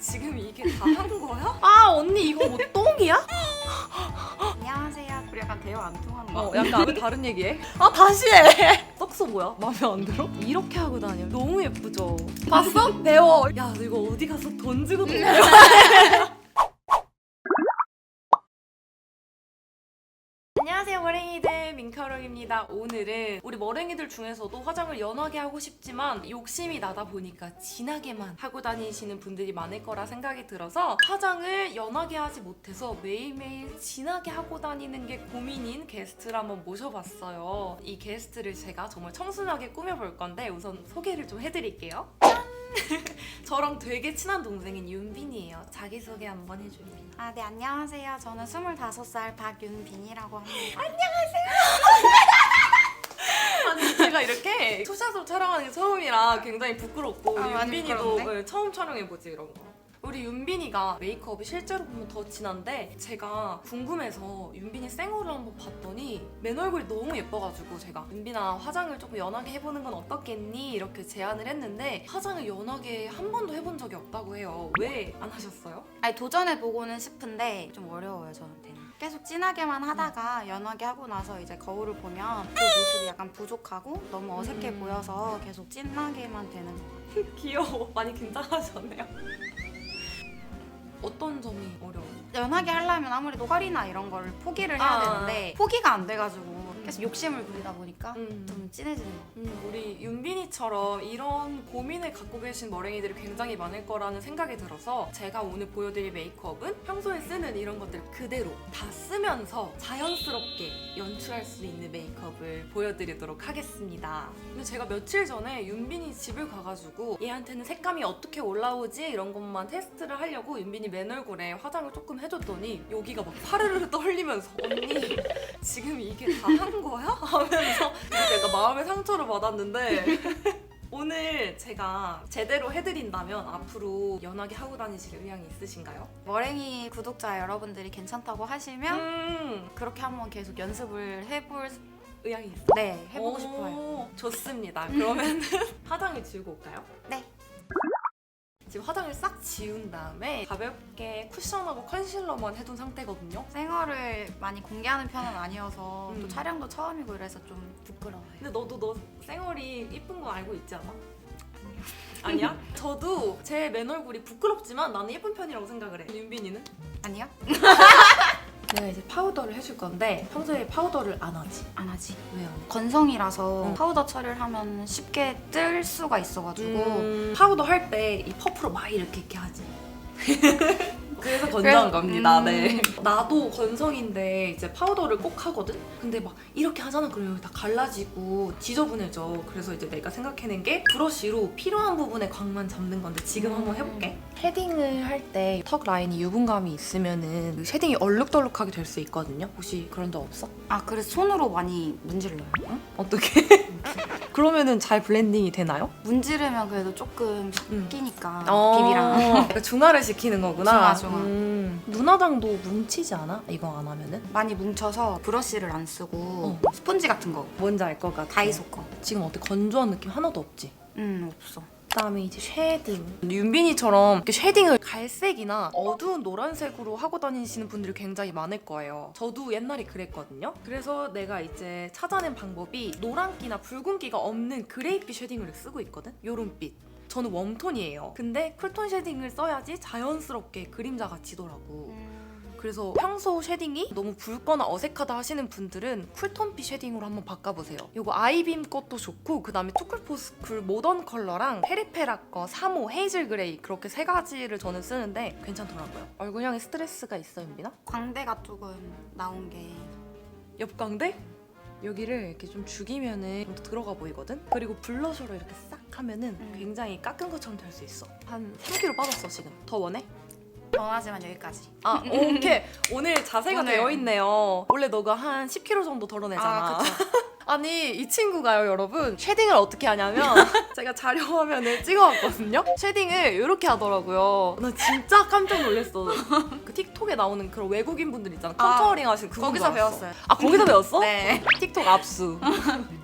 지금 이게 다 한 거야? 아 언니 이거 뭐 똥이야? 안녕하세요. 우리 약간 대화 안 통하는 거. 약간 다른 얘기해. 아 다시 해. 썩소 뭐야? 마음에 안 들어? 이렇게 하고 다녀. 너무 예쁘죠? 봤어? 배워. 야 너 이거 어디 가서 돈 주고 배워. 안녕하세요 머랭이들, 민카롱입니다. 오늘은 우리 머랭이들 중에서도 화장을 연하게 하고 싶지만 욕심이 나다 보니까 진하게만 하고 다니시는 분들이 많을 거라 생각이 들어서 화장을 연하게 하지 못해서 매일매일 진하게 하고 다니는 게 고민인 게스트를 한번 모셔봤어요. 이 게스트를 제가 정말 청순하게 꾸며볼 건데 우선 소개를 좀 해드릴게요. 저랑 되게 친한 동생인 윤빈이에요. 자기소개 한번 해줘, 윤빈. 네, 안녕하세요. 저는 25살 박윤빈이라고 합니다. 아니 제가 이렇게 투샷으로 촬영하는 게 처음이라 굉장히 부끄럽고 우리 많이 윤빈이도 부끄럽네. 처음 촬영해보지 이런 거. 우리 윤빈이가 메이크업이 실제로 보면 더 진한데 제가 궁금해서 윤빈이 생얼을 한번 봤더니 맨 얼굴이 너무 예뻐가지고 제가 윤빈아 화장을 조금 연하게 해보는 건 어떻겠니? 이렇게 제안을 했는데 화장을 연하게 한 번도 해본 적이 없다고 해요. 왜 안 하셨어요? 도전해보고는 싶은데 좀 어려워요, 저한테는. 계속 진하게만 하다가 연하게 하고 나서 이제 거울을 보면 그 모습이 약간 부족하고 너무 어색해 보여서 계속 진하게만 되는 것 같아요. 귀여워. 많이 긴장하셨네요. 어떤 점이 어려워요? 연하게 하려면 아무래도 컬이나 이런 걸 포기를 해야 되는데 포기가 안 돼가지고 계속 욕심을 부리다 보니까 좀 진해지는 것 같아요. 우리 윤빈이처럼 이런 고민을 갖고 계신 머랭이들이 굉장히 많을 거라는 생각이 들어서 제가 오늘 보여드릴 메이크업은 평소에 쓰는 이런 것들 그대로 다 쓰면서 자연스럽게 연출할 수 있는 메이크업을 보여드리도록 하겠습니다. 근데 제가 며칠 전에 윤빈이 집을 가가지고 얘한테는 색감이 어떻게 올라오지 이런 것만 테스트를 하려고 윤빈이 맨 얼굴에 화장을 조금 해줬더니 여기가 막 파르르 떨리면서 언니 지금 이게 다 한 거야? 하면서 제가 마음의 상처를 받았는데 오늘 제가 제대로 해드린다면 앞으로 연하게 하고 다니실 의향이 있으신가요? 머랭이 구독자 여러분들이 괜찮다고 하시면 그렇게 한번 계속 연습을 해볼 의향이 있어요? 네, 해보고 싶어요. 좋습니다. 그러면 화장을 지우고 올까요? 네. 지금 화장을 싹 지운 다음에 가볍게 쿠션하고 컨실러만 해둔 상태거든요. 생얼을 많이 공개하는 편은 아니어서 또 음. 촬영도 처음이고 이래서 좀 부끄러워요. 근데 너도 너 생얼이 이쁜 거 알고 있지 않아? 아니야? 저도 제 맨 얼굴이 부끄럽지만 나는 예쁜 편이라고 생각을 해. 윤빈이는? 아니요? 내가 이제 파우더를 해줄 건데 평소에 파우더를 안 하지? 안 하지. 왜요? 건성이라서 파우더 처리를 하면 쉽게 뜰 수가 있어가지고 파우더 할 때 이 퍼프로 막 이렇게 하지. 그래서 건조한 겁니다. 네. 나도 건성인데 이제 파우더를 꼭 하거든? 근데 막 이렇게 하잖아. 그러면 다 갈라지고 지저분해져. 그래서 이제 내가 생각해낸 게 브러쉬로 필요한 부분에 광만 잡는 건데 지금 한번 해볼게. 쉐딩을 할 때 턱 라인이 유분감이 있으면은 쉐딩이 얼룩덜룩하게 될 수 있거든요. 혹시 그런 적 없어? 그래서 손으로 많이 문질러요. 어떻게? 그러면은 잘 블렌딩이 되나요? 문지르면 그래도 조금 끼니까 비비랑 비비랑 중화를 시키는 거구나. 중화. 눈화장도 뭉치지 않아? 이거 안 하면은? 많이 뭉쳐서 브러쉬를 안 쓰고 스펀지 같은 거 뭔지 알 것 같아. 다이소 거. 지금 어때 건조한 느낌 하나도 없지? 없어. 그다음에 이제 쉐딩. 윤빈이처럼 이렇게 쉐딩을 갈색이나 어두운 노란색으로 하고 다니시는 분들이 굉장히 많을 거예요. 저도 옛날에 그랬거든요. 그래서 내가 이제 찾아낸 방법이 노란기나 붉은기가 없는 그레이빛 쉐딩을 쓰고 있거든? 요런 빛. 저는 웜톤이에요. 근데 쿨톤 쉐딩을 써야지 자연스럽게 그림자가 지더라고. 그래서 평소 쉐딩이 너무 붉거나 어색하다 하시는 분들은 쿨톤빛 쉐딩으로 한번 바꿔보세요. 이거 아이빔 것도 좋고 그 다음에 투쿨포스쿨 모던 컬러랑 페리페라 거 3호 헤이즐 그레이 그렇게 세 가지를 저는 쓰는데 괜찮더라고요. 얼굴형에 스트레스가 있어 윤빈아? 광대가 조금 나온 게 옆광대? 여기를 이렇게 좀 죽이면은 좀 더 들어가 보이거든? 그리고 블러셔로 이렇게 싹 하면은 굉장히 깎은 것처럼 될 수 있어. 한 3kg 빠졌어 지금. 더 원해? 원하지만 여기까지. 오케이. 오늘 자세가 오늘. 되어 있네요. 원래 너가 한 10kg 정도 덜어내잖아. 그쵸. 아니 이 친구가요 여러분 쉐딩을 어떻게 하냐면 제가 자료 화면을 찍어왔거든요. 쉐딩을 이렇게 하더라고요. 나 진짜 깜짝 놀랐어. 그 틱톡에 나오는 그런 외국인 분들 있잖아. 컨투어링 하시는 그분 거기서 줄 알았어. 배웠어요. 아 거기서 배웠어? 네. 틱톡 압수.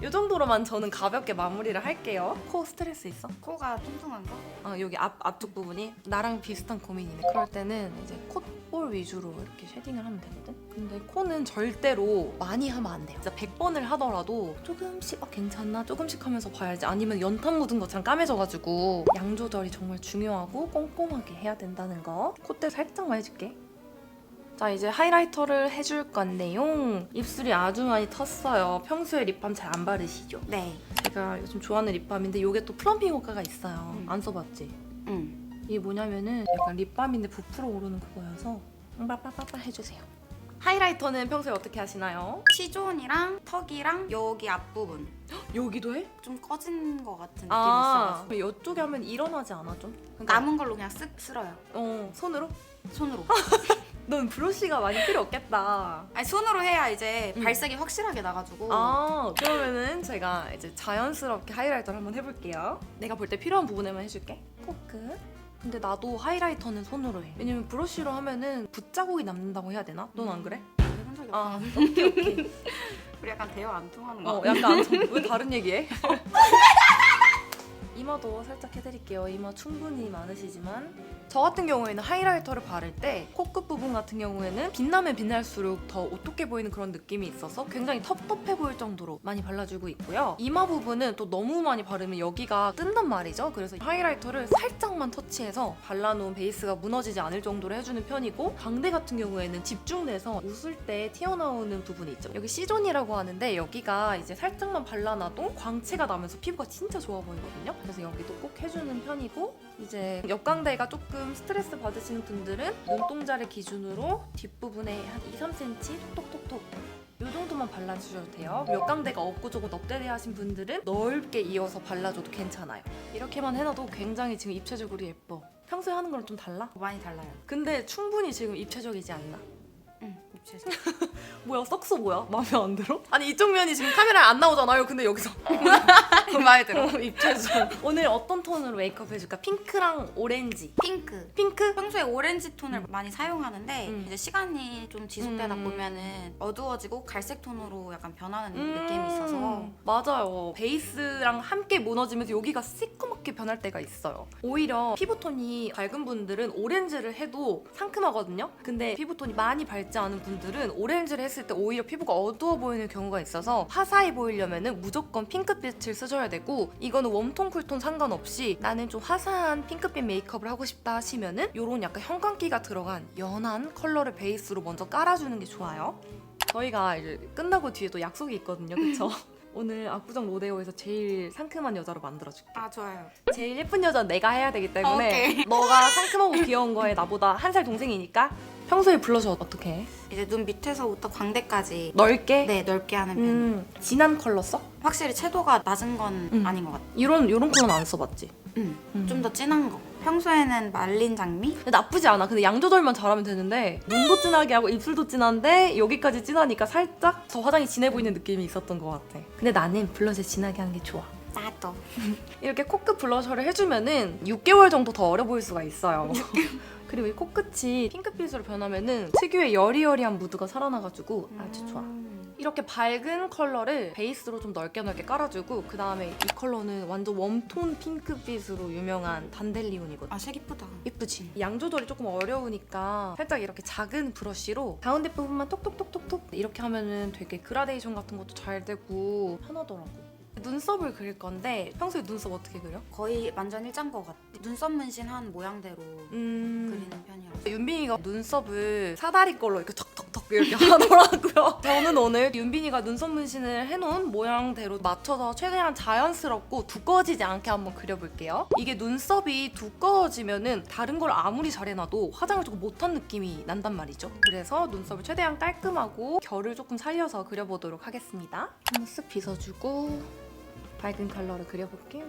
이 정도로만 저는 가볍게 마무리를 할게요. 코 스트레스 있어? 코가 뚱뚱한 거? 여기 앞쪽 부분이 나랑 비슷한 고민이네. 그럴 때는 이제 콧볼 위주로 이렇게 쉐딩을 하면 되거든? 근데 코는 절대로 많이 하면 안 돼요. 진짜 100번을 하더라도 조금씩 괜찮나? 조금씩 하면서 봐야지. 아니면 연탄 묻은 것처럼 까매져가지고 양 조절이 정말 중요하고 꼼꼼하게 해야 된다는 거. 콧대 살짝만 해줄게. 자 이제 하이라이터를 해줄 건데요. 입술이 아주 많이 텄어요. 평소에 립밤 잘 안 바르시죠? 네. 제가 요즘 좋아하는 립밤인데 이게 또 플럼핑 효과가 있어요. 안 써봤지? 응. 이게 뭐냐면은 약간 립밤인데 부풀어 오르는 그거여서 빠빠빠빠 해주세요. 하이라이터는 평소에 어떻게 하시나요? T존이랑 턱이랑 여기 앞부분 여기도 해? 좀 꺼진 것 같은 느낌이 아 있어가지고 이쪽에 하면 일어나지 않아 좀? 그러니까, 남은 걸로 그냥 쓱 쓸어요. 손으로? 손으로. 넌 브러쉬가 많이 필요 없겠다. 아니 손으로 해야 이제 발색이 확실하게 나가지고. 아 그러면은 제가 이제 자연스럽게 하이라이터를 한번 해볼게요. 내가 볼 때 필요한 부분에만 해줄게. 코끝. 근데 나도 하이라이터는 손으로 해. 왜냐면 브러쉬로 하면은 붓자국이 남는다고 해야 되나? 넌 안 그래? 해본 적이 아 없어. 오케이. 우리 약간 대화 안 통하는 거. 약간 왜 다른 얘기해? 이마도 살짝 해드릴게요. 이마 충분히 많으시지만 저 같은 경우에는 하이라이터를 바를 때 코끝 부분 같은 경우에는 빛나면 빛날수록 더 오똑해 보이는 그런 느낌이 있어서 굉장히 텁텁해 보일 정도로 많이 발라주고 있고요. 이마 부분은 또 너무 많이 바르면 여기가 뜬단 말이죠. 그래서 하이라이터를 살짝만 터치해서 발라놓은 베이스가 무너지지 않을 정도로 해주는 편이고 광대 같은 경우에는 집중돼서 웃을 때 튀어나오는 부분이 있죠. 여기 C존이라고 하는데 여기가 이제 살짝만 발라놔도 광채가 나면서 피부가 진짜 좋아 보이거든요. 그래서 여기도 꼭 해주는 편이고 이제 옆광대가 조금 스트레스 받으시는 분들은 눈동자를 기준으로 뒷부분에 한 2-3cm 톡톡톡톡 이 정도만 발라주셔도 돼요. 옆광대가 없고 조금 넙대대하신 분들은 넓게 이어서 발라줘도 괜찮아요. 이렇게만 해놔도 굉장히 지금 입체적으로 예뻐. 평소에 하는 거랑 좀 달라? 많이 달라요. 근데 충분히 지금 입체적이지 않나? 응. 입체적. 뭐야 썩소 뭐야? 마음에 안 들어? 아니 이쪽 면이 지금 카메라에 안 나오잖아요. 근데 여기서 마음에 들어. 입체적. 오늘 어떤 톤으로 메이크업 해줄까? 핑크랑 오렌지. 핑크. 핑크? 평소에 오렌지 톤을 많이 사용하는데 이제 시간이 좀 지속되다 음. 보면은 어두워지고 갈색 톤으로 약간 변하는 느낌이 있어서 맞아요. 베이스랑 함께 무너지면서 여기가 시커멓게 변할 때가 있어요. 오히려 피부톤이 밝은 분들은 오렌지를 해도 상큼하거든요. 근데 피부톤이 많이 밝지 않은 분들은 오렌지를 했을 때 오히려 피부가 어두워 보이는 경우가 있어서 화사해 보이려면은 무조건 핑크빛을 쓰셔야 되고 이거는 웜톤 쿨톤 상관없이 나는 좀 화사한 핑크빛 메이크업을 하고 싶다 하시면은 요런 약간 형광기가 들어간 연한 컬러를 베이스로 먼저 깔아주는 게 좋아요. 저희가 이제 끝나고 뒤에 또 약속이 있거든요. 그쵸? 오늘 압구정 로데오에서 제일 상큼한 여자로 만들어줄게. 아 좋아요. 제일 예쁜 여자는 내가 해야 되기 때문에 오케이. 너가 상큼하고 귀여운 거에 나보다 한 살 동생이니까 평소에 블러셔 어떻게 해? 이제 눈 밑에서부터 광대까지 넓게? 네 넓게 하는 편. 진한 컬러 써? 확실히 채도가 낮은 건 아닌 것 같아. 요런 컬러는 안 써봤지? 좀 더 진한 거. 평소에는 말린 장미? 근데 나쁘지 않아. 근데 양 조절만 잘하면 되는데 눈도 진하게 하고 입술도 진한데 여기까지 진하니까 살짝 더 화장이 진해 보이는 느낌이 있었던 것 같아. 근데 나는 블러셔 진하게 하는 게 좋아. 나도. 이렇게 코끝 블러셔를 해주면은 6개월 정도 더 어려 보일 수가 있어요. 그리고 이 코끝이 핑크빛으로 변하면은 특유의 여리여리한 무드가 살아나가지고 아주 좋아. 이렇게 밝은 컬러를 베이스로 좀 넓게 깔아주고 그 다음에 이 컬러는 완전 웜톤 핑크빛으로 유명한 단델리온이거든. 아 색 이쁘다. 예쁘지? 양 조절이 조금 어려우니까 살짝 이렇게 작은 브러쉬로 가운데 부분만 톡톡톡톡톡 이렇게 하면은 되게 그라데이션 같은 것도 잘 되고 편하더라고. 눈썹을 그릴 건데 평소에 눈썹 어떻게 그려? 거의 완전 일자인 것 같아. 눈썹 문신한 모양대로 그리는 편이라서. 윤빈이가 눈썹을 사다리 걸로 이렇게 턱턱턱 이렇게 하더라고요. 저는 오늘 윤빈이가 눈썹 문신을 해놓은 모양대로 맞춰서 최대한 자연스럽고 두꺼워지지 않게 한번 그려볼게요. 이게 눈썹이 두꺼워지면은 다른 걸 아무리 잘해놔도 화장을 조금 못한 느낌이 난단 말이죠. 그래서 눈썹을 최대한 깔끔하고 결을 조금 살려서 그려보도록 하겠습니다. 한번 쓱 빗어주고 밝은 컬러를 그려볼게요.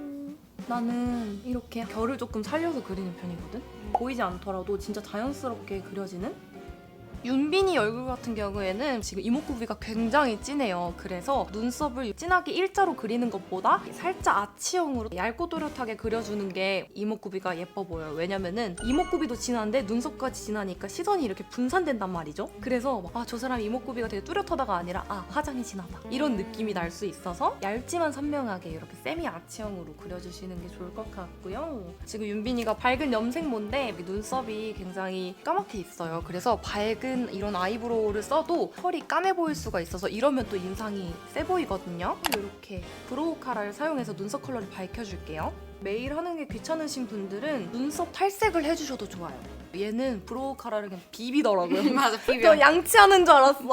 나는 이렇게 결을 조금 살려서 그리는 편이거든? 보이지 않더라도 진짜 자연스럽게 그려지는 윤빈이 얼굴 같은 경우에는 지금 이목구비가 굉장히 진해요. 그래서 눈썹을 진하게 일자로 그리는 것보다 살짝 아치형으로 얇고 또렷하게 그려주는 게 이목구비가 예뻐 보여요. 왜냐면은 이목구비도 진한데 눈썹까지 진하니까 시선이 이렇게 분산된단 말이죠. 그래서 저 사람 이목구비가 되게 뚜렷하다가 아니라 화장이 진하다 이런 느낌이 날 수 있어서 얇지만 선명하게 이렇게 세미 아치형으로 그려주시는 게 좋을 것 같고요. 지금 윤빈이가 밝은 염색모인데 눈썹이 굉장히 까맣게 있어요. 그래서 밝은 이런 아이브로우를 써도 털이 까매 보일 수가 있어서 이러면 또 인상이 세 보이거든요. 이렇게 브로우 카라를 사용해서 눈썹 컬러를 밝혀줄게요. 매일 하는 게 귀찮으신 분들은 눈썹 탈색을 해주셔도 좋아요. 얘는 브로우 카라를 그냥 비비더라고요. 맞아, 저 비벼. 양치하는 줄 알았어.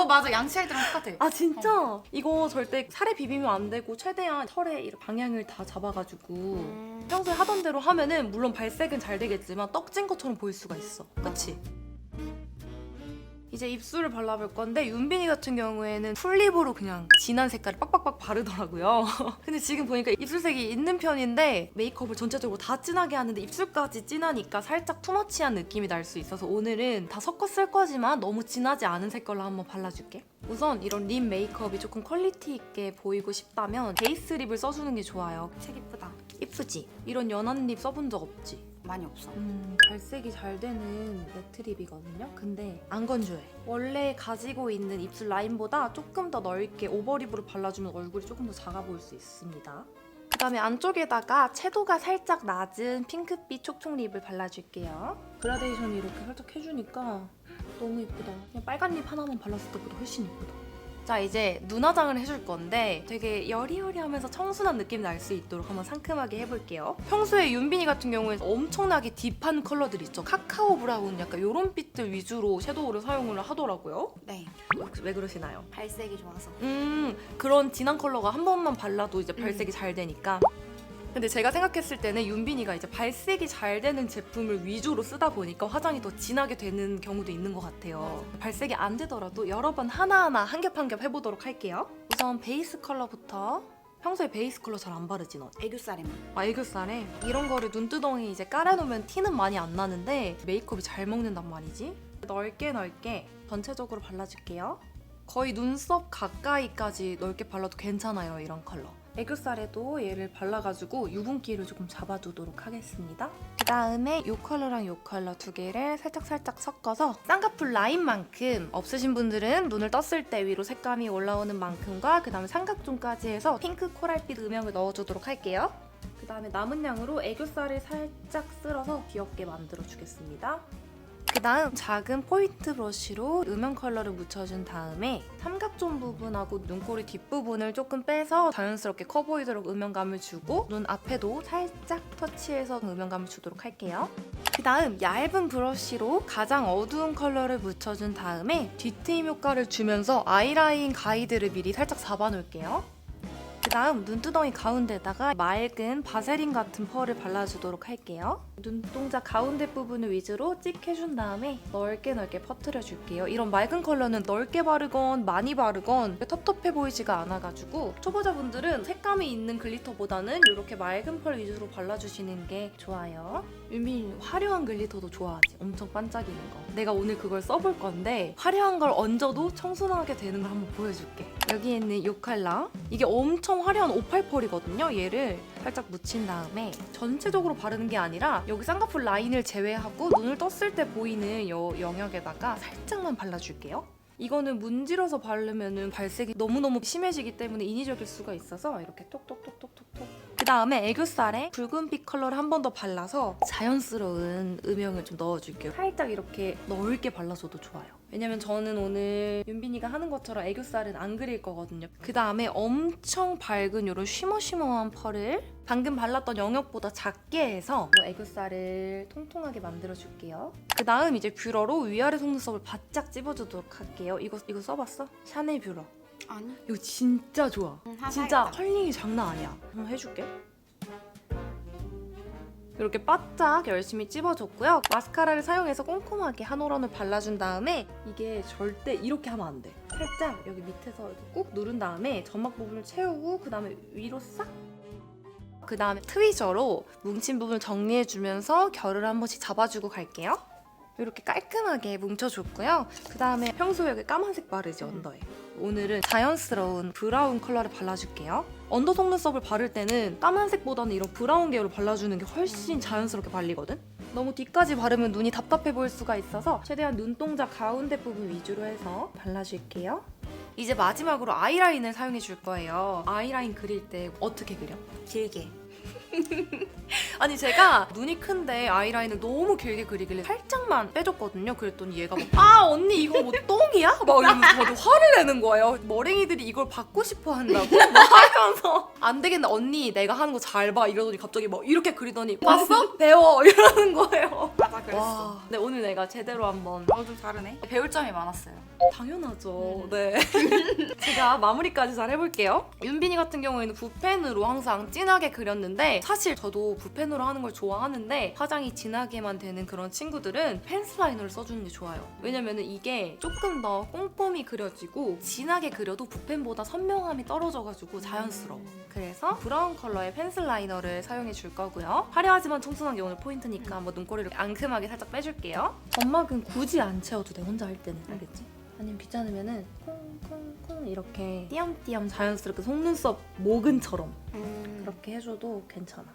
맞아, 양치할때랑 똑같아. 진짜? 이거 절대 살에 비비면 안 되고 최대한 털의 이런 방향을 다 잡아가지고 평소에 하던 대로 하면은 물론 발색은 잘 되겠지만 떡진 것처럼 보일 수가 있어. 그치? 이제 입술을 발라볼 건데 윤빈이 같은 경우에는 풀립으로 그냥 진한 색깔을 빡빡빡 바르더라고요. 근데 지금 보니까 입술색이 있는 편인데 메이크업을 전체적으로 다 진하게 하는데 입술까지 진하니까 살짝 투머치한 느낌이 날 수 있어서 오늘은 다 섞어 쓸 거지만 너무 진하지 않은 색깔로 한번 발라줄게. 우선 이런 립 메이크업이 조금 퀄리티 있게 보이고 싶다면 베이스 립을 써주는 게 좋아요. 책 이쁘다. 이쁘지? 이런 연한 립 써본 적 없지? 많이 없어. 발색이 잘 되는 매트 립이거든요. 근데 안 건조해. 원래 가지고 있는 입술 라인보다 조금 더 넓게 오버립으로 발라주면 얼굴이 조금 더 작아 보일 수 있습니다. 그다음에 안쪽에다가 채도가 살짝 낮은 핑크빛 촉촉 립을 발라줄게요. 그라데이션이 이렇게 살짝 해주니까 너무 예쁘다. 그냥 빨간 립 하나만 발랐을 때보다 훨씬 예쁘다. 자, 이제 눈화장을 해줄 건데 되게 여리여리하면서 청순한 느낌 날 수 있도록 한번 상큼하게 해볼게요. 평소에 윤빈이 같은 경우에 엄청나게 딥한 컬러들 있죠. 카카오 브라운 약간 이런 빛들 위주로 섀도우를 사용을 하더라고요. 네. 왜 그러시나요? 발색이 좋아서. 그런 진한 컬러가 한 번만 발라도 이제 발색이 잘 되니까. 근데 제가 생각했을 때는 윤빈이가 이제 발색이 잘 되는 제품을 위주로 쓰다 보니까 화장이 더 진하게 되는 경우도 있는 것 같아요. 발색이 안 되더라도 여러 번 하나하나 한 겹 한 겹 해보도록 할게요. 우선 베이스 컬러부터. 평소에 베이스 컬러 잘 안 바르지 너? 애교살에만. 애교살에 이런 거를 눈두덩이 이제 깔아놓으면 티는 많이 안 나는데 메이크업이 잘 먹는단 말이지. 넓게 전체적으로 발라줄게요. 거의 눈썹 가까이까지 넓게 발라도 괜찮아요, 이런 컬러. 애교살에도 얘를 발라가지고 유분기를 조금 잡아두도록 하겠습니다. 그 다음에 이 컬러랑 이 컬러 두 개를 살짝 섞어서 쌍꺼풀 라인만큼, 없으신 분들은 눈을 떴을 때 위로 색감이 올라오는 만큼과 그 다음에 삼각존까지 해서 핑크 코랄빛 음영을 넣어주도록 할게요. 그 다음에 남은 양으로 애교살을 살짝 쓸어서 귀엽게 만들어주겠습니다. 그 다음 작은 포인트 브러쉬로 음영 컬러를 묻혀준 다음에 삼각존 부분하고 눈꼬리 뒷부분을 조금 빼서 자연스럽게 커 보이도록 음영감을 주고 눈 앞에도 살짝 터치해서 음영감을 주도록 할게요. 그 다음 얇은 브러쉬로 가장 어두운 컬러를 묻혀준 다음에 뒤트임 효과를 주면서 아이라인 가이드를 미리 살짝 잡아놓을게요. 그 다음 눈두덩이 가운데다가 맑은 바세린 같은 펄을 발라주도록 할게요. 눈동자 가운데 부분을 위주로 찍 해준 다음에 넓게 퍼뜨려줄게요. 이런 맑은 컬러는 넓게 바르건 많이 바르건 텁텁해 보이지가 않아가지고 초보자분들은 색감이 있는 글리터보다는 이렇게 맑은 펄 위주로 발라주시는 게 좋아요. 윤빈이 화려한 글리터도 좋아하지? 엄청 반짝이는 거. 내가 오늘 그걸 써볼 건데 화려한 걸 얹어도 청순하게 되는 걸 한번 보여줄게. 여기 있는 이 컬러, 이게 엄청 화려한 오팔 펄이거든요. 얘를 살짝 묻힌 다음에 전체적으로 바르는 게 아니라 여기 쌍꺼풀 라인을 제외하고 눈을 떴을 때 보이는 이 영역에다가 살짝만 발라줄게요. 이거는 문질러서 바르면 발색이 너무너무 심해지기 때문에 인위적일 수가 있어서 이렇게 톡톡톡톡톡톡. 그 다음에 애교살에 붉은빛 컬러를 한 번 더 발라서 자연스러운 음영을 좀 넣어줄게요. 살짝 이렇게 넓게 발라줘도 좋아요. 왜냐면 저는 오늘 윤빈이가 하는 것처럼 애교살은 안 그릴 거거든요. 그 다음에 엄청 밝은 이런 쉬머쉬머한 펄을 방금 발랐던 영역보다 작게 해서 애교살을 통통하게 만들어줄게요. 그 다음 이제 뷰러로 위아래 속눈썹을 바짝 찝어주도록 할게요. 이거 써봤어? 샤넬 뷰러. 아니. 이거 진짜 좋아. 진짜 컬링이 장난 아니야. 한번 해줄게. 이렇게 바짝 열심히 찝어줬고요. 마스카라를 사용해서 꼼꼼하게 한 올원을 발라준 다음에 이게 절대 이렇게 하면 안 돼. 살짝 여기 밑에서 이렇게 꾹 누른 다음에 점막 부분을 채우고 그 다음에 위로 싹. 그 다음에 트위저로 뭉친 부분을 정리해주면서 결을 한 번씩 잡아주고 갈게요. 이렇게 깔끔하게 뭉쳐줬고요. 그 다음에 평소에 여기 까만색 바르지 언더에. 오늘은 자연스러운 브라운 컬러를 발라줄게요. 언더 속눈썹을 바를 때는 까만색보다는 이런 브라운 계열을 발라주는 게 훨씬 자연스럽게 발리거든? 너무 뒤까지 바르면 눈이 답답해 보일 수가 있어서 최대한 눈동자 가운데 부분 위주로 해서 발라줄게요. 이제 마지막으로 아이라인을 사용해 줄 거예요. 아이라인 그릴 때 어떻게 그려? 길게. 아니 제가 눈이 큰데 아이라인을 너무 길게 그리길래 살짝만 빼줬거든요. 그랬더니 얘가 막 아 언니 이거 뭐 똥이야? 막 이러면서 저도 화를 내는 거예요. 머랭이들이 이걸 받고 싶어 한다고? 막 하면서 안 되겠네 언니 내가 하는 거 잘 봐 이러더니 갑자기 막 이렇게 그리더니 봤어? 배워 이러는 거예요. 맞아 그랬어. 와, 근데 오늘 내가 제대로 한번 좀 다르네. 배울 점이 많았어요. 당연하죠. 네. 제가 마무리까지 잘 해볼게요. 윤빈이 같은 경우에는 붓펜으로 항상 진하게 그렸는데 사실 저도 붓펜으로 하는 걸 좋아하는데 화장이 진하게만 되는 그런 친구들은 펜슬 라이너를 써주는 게 좋아요. 왜냐면 이게 조금 더 꼼꼼히 그려지고 진하게 그려도 붓펜보다 선명함이 떨어져가지고 자연스러워. 그래서 브라운 컬러의 펜슬 라이너를 사용해 줄 거고요. 화려하지만 청순한 게 오늘 포인트니까 한번 눈꼬리를 앙큼하게 살짝 빼줄게요. 점막은 굳이 안 채워도 돼 혼자 할 때는. 알겠지? 아니면 귀찮으면은 콩콩콩 이렇게 띄엄띄엄 자연스럽게 속눈썹 모근처럼 그렇게 해줘도 괜찮아.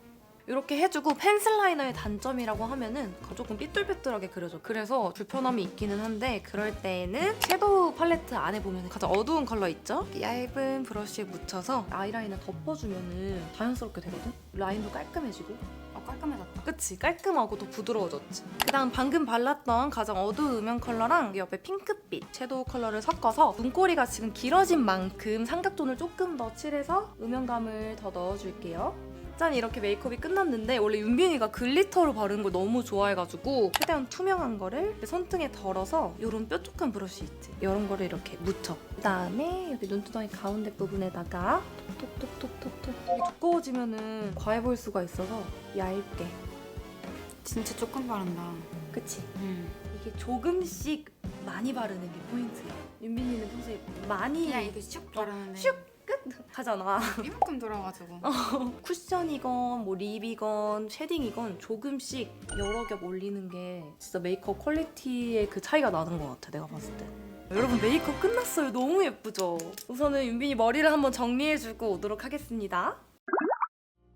이렇게 해주고 펜슬 라이너의 단점이라고 하면은 조금 삐뚤빼뚤하게 그려져. 그래서 불편함이 있기는 한데 그럴 때에는 섀도우 팔레트 안에 보면 가장 어두운 컬러 있죠? 얇은 브러쉬에 묻혀서 아이라인을 덮어주면은 자연스럽게 되거든? 라인도 깔끔해지고. 깔끔해졌다. 그치? 깔끔하고 더 부드러워졌지. 그 다음 방금 발랐던 가장 어두운 음영 컬러랑 옆에 핑크빛 섀도우 컬러를 섞어서 눈꼬리가 지금 길어진 만큼 삼각존을 조금 더 칠해서 음영감을 더 넣어줄게요. 짠 이렇게 메이크업이 끝났는데 원래 윤빈이가 글리터로 바르는 걸 너무 좋아해가지고 최대한 투명한 거를 손등에 덜어서 이런 뾰족한 브러쉬 있지? 이런 거를 이렇게 묻혀. 그 다음에 여기 눈두덩이 가운데 부분에다가 톡톡톡톡톡톡 이게 두꺼워지면은 과해 보일 수가 있어서 얇게. 진짜 조금 바른다. 그치? 이게 조금씩 많이 바르는 게 포인트야. 윤빈이는 평소에 많이 그냥 이렇게 슉 바르는데 슉! 끝! 하잖아. 이만큼 들어가지고. 쿠션이건 뭐 립이건 쉐딩이건 조금씩 여러 겹 올리는 게 진짜 메이크업 퀄리티의 그 차이가 나는 것 같아 내가 봤을 때. 여러분 메이크업 끝났어요. 너무 예쁘죠? 우선은 윤빈이 머리를 한번 정리해주고 오도록 하겠습니다.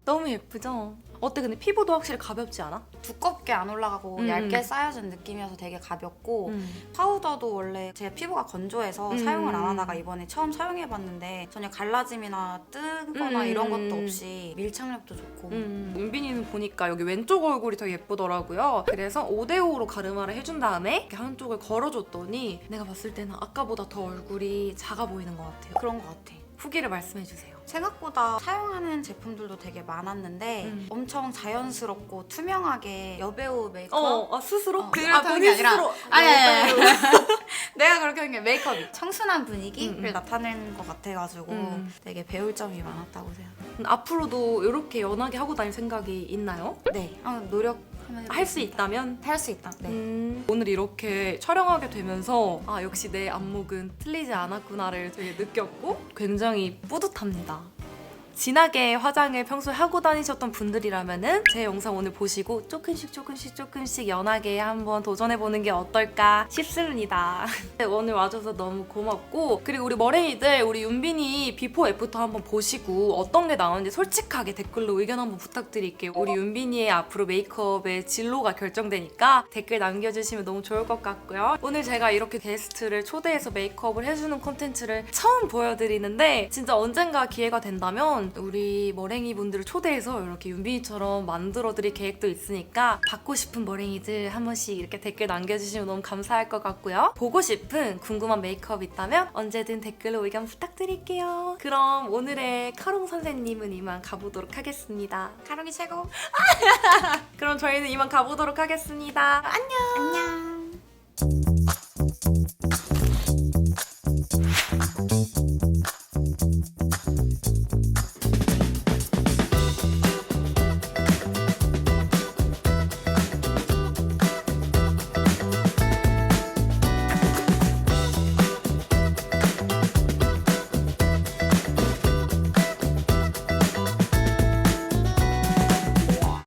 너무 예쁘죠? 어때 근데 피부도 확실히 가볍지 않아? 두껍게 안 올라가고 얇게 쌓여진 느낌이어서 되게 가볍고 파우더도 원래 제 피부가 건조해서 사용을 안 하다가 이번에 처음 사용해봤는데 전혀 갈라짐이나 뜨거나 이런 것도 없이 밀착력도 좋고 윤빈이는 보니까 여기 왼쪽 얼굴이 더 예쁘더라고요. 그래서 5대5로 가르마를 해준 다음에 이렇게 한쪽을 걸어줬더니 내가 봤을 때는 아까보다 더 얼굴이 작아 보이는 것 같아요. 그런 것 같아. 후기를 말씀해주세요. 생각보다 사용하는 제품들도 되게 많았는데 엄청 자연스럽고 투명하게 여배우 메이크업 스스로? 그렇다는 본인 게 아니라 스스로. 아니 내가 그렇게 한 게 메이크업이 청순한 분위기를 나타내는 것 같아가지고 되게 배울 점이 많았다고 생각해요. 앞으로도 이렇게 연하게 하고 다닐 생각이 있나요? 네, 노력하면 할 수 있다면? 할 수 있다. 네. 오늘 이렇게 촬영하게 되면서 아 역시 내 안목은 틀리지 않았구나를 되게 느꼈고 굉장히 뿌듯합니다. 진하게 화장을 평소에 하고 다니셨던 분들이라면은 제 영상 오늘 보시고 조금씩 연하게 한번 도전해보는 게 어떨까 싶습니다. 오늘 와줘서 너무 고맙고 그리고 우리 머랭이들 우리 윤빈이 비포 애프터 한번 보시고 어떤 게 나오는지 솔직하게 댓글로 의견 한번 부탁드릴게요. 우리 윤빈이의 앞으로 메이크업의 진로가 결정되니까 댓글 남겨주시면 너무 좋을 것 같고요. 오늘 제가 이렇게 게스트를 초대해서 메이크업을 해주는 콘텐츠를 처음 보여드리는데 진짜 언젠가 기회가 된다면 우리 머랭이 분들을 초대해서 이렇게 윤빈이처럼 만들어드릴 계획도 있으니까 받고 싶은 머랭이들 한 번씩 이렇게 댓글 남겨주시면 너무 감사할 것 같고요. 보고 싶은 궁금한 메이크업 있다면 언제든 댓글로 의견 부탁드릴게요. 그럼 오늘의 카롱 선생님은 이만 가보도록 하겠습니다. 카롱이 최고. 그럼 저희는 이만 가보도록 하겠습니다. 안녕. 안녕.